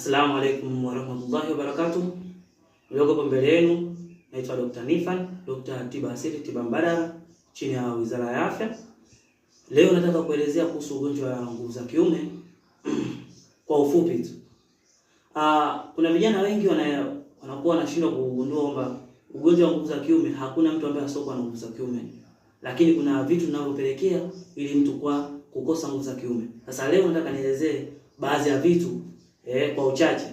Assalamu alaikum warahmatullahi wabarakatuh. Leo kwa mbele yenu naitwa Dr. Nifan, Dr. Tiba Asili Tiba Mbadala chini ya Wizara ya Afya. Leo nataka kuelezea kuhusu ugonjwa wa nguvu za kiume kwa ufupi tu. Kuna vijana wengi wanakuwa wanashindwa kugundua kwamba ugonjwa wa nguvu za kiume hakuna mtu ambaye asiokuwa na nguvu za kiume. Lakini kuna vitu vinavyopelekea ili mtu kukosa nguvu za kiume. Sasa leo nataka nielezee baadhi ya vitu kwa uchache,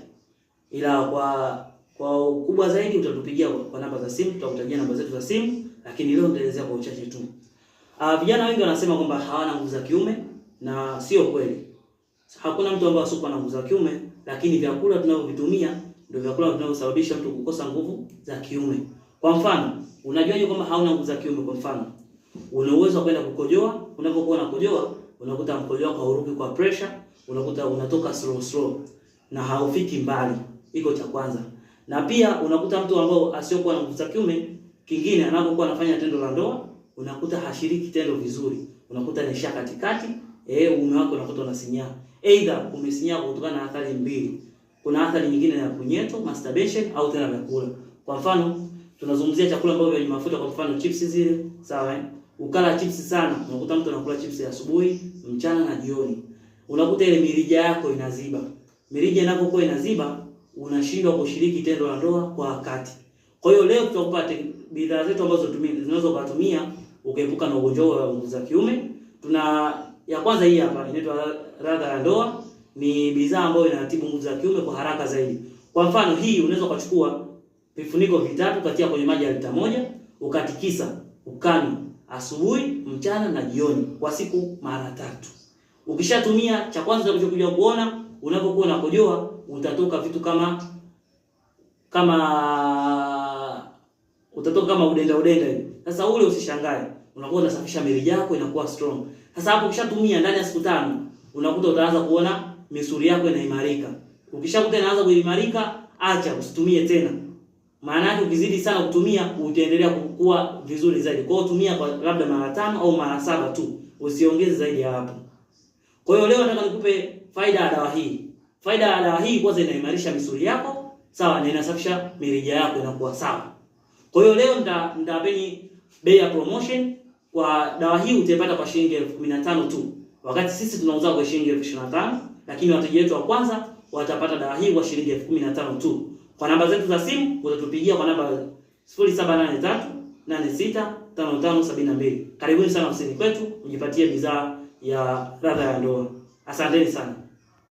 ila kwa ukubwa zaidi utatupigia kwa namba za simu, tutakutajia namba zetu za simu, lakini leo nitaelezea kwa uchache tu. Vijana wengi wanasema kwamba hawana nguvu za kiume, na sio kweli. Hakuna mtu ambaye asiokuwa na nguvu za kiume, lakini vyakula tunavyovitumia ndio vyakula vinavyosababisha mtu kukosa nguvu za kiume. Kwa mfano, unajuaje kwamba hauna nguvu za kiume? Kwa mfano, una uwezo wa kwenda kukojoa, unapokuwa unakojoa unakuta mkojo wako hauruki kwa pressure, unakuta unatoka slow na haufiki mbali. Iko cha kwanza. Na pia unakuta mtu ambao asiyokuwa na nguvu za kiume, kingine anapokuwa anafanya tendo la ndoa, unakuta hashiriki tendo vizuri. Unakuta ni shaka katikati, uume wako unakuta unasinyaa. Either umesinyaa kutokana na athari mbili. Kuna athari nyingine ya punyeto, masturbation au tena vyakula. Kwa mfano, tunazungumzia chakula ambavyo vyenye mafuta, kwa mfano chips zile, sawa? Ukala chips sana, unakuta mtu anakula chips asubuhi, mchana na jioni. Unakuta ile mirija yako inaziba. Mirija inapokuwa inaziba, unashindwa kushiriki tendo la ndoa kwa wakati. Kwa hiyo leo tutakupa bidhaa zetu ambazo zinaweza ukaepuka na ugonjwa wa nguvu za kiume. Tuna ya kwanza hii hapa inaitwa Ladha ya Ndoa. Ni bidhaa ambayo inatibu nguvu za kiume kwa haraka zaidi. Kwa mfano hii unaweza kuchukua vifuniko vitatu katia kwenye maji ya lita 1, ukatikisa, ukanywa asubuhi, mchana na jioni kwa siku mara 3. Ukishatumia, cha kwanza utakuja kuona unapokuwa unakojoa utatoka vitu kama udenda hivi. Sasa ule usishangae, unakuwa unasafisha mirija yako inakuwa strong. Sasa hapo ukishatumia ndani ya siku 5 unakuta utaanza kuona misuli yako inaimarika. Ukishakuta inaanza kuimarika, acha, usitumie tena. Maana yake ukizidi sana kutumia utaendelea kukua vizuri zaidi. Kwa hiyo tumia kwa labda mara 5 au mara 7 tu, usiongeze zaidi ya hapo. Kwa hiyo leo nataka nikupe faida ya dawa hii. Faida ya dawa hii kwanza inaimarisha misuli yako, sawa, na inasafisha mirija yako inakuwa sawa. Kwa hiyo leo nitawapeni bei ya promotion. Kwa dawa hii utaipata kwa shilingi 15,000 tu. Wakati sisi tunauza kwa shilingi 25,000, lakini wateja wetu wa kwanza watapata dawa hii kwa shilingi 15,000 tu. Kwa namba zetu za simu utatupigia kwa namba 0783865572. Karibuni sana ofisini kwetu ujipatie bidhaa ya Ladha ya Ndoa. Asanteni sana.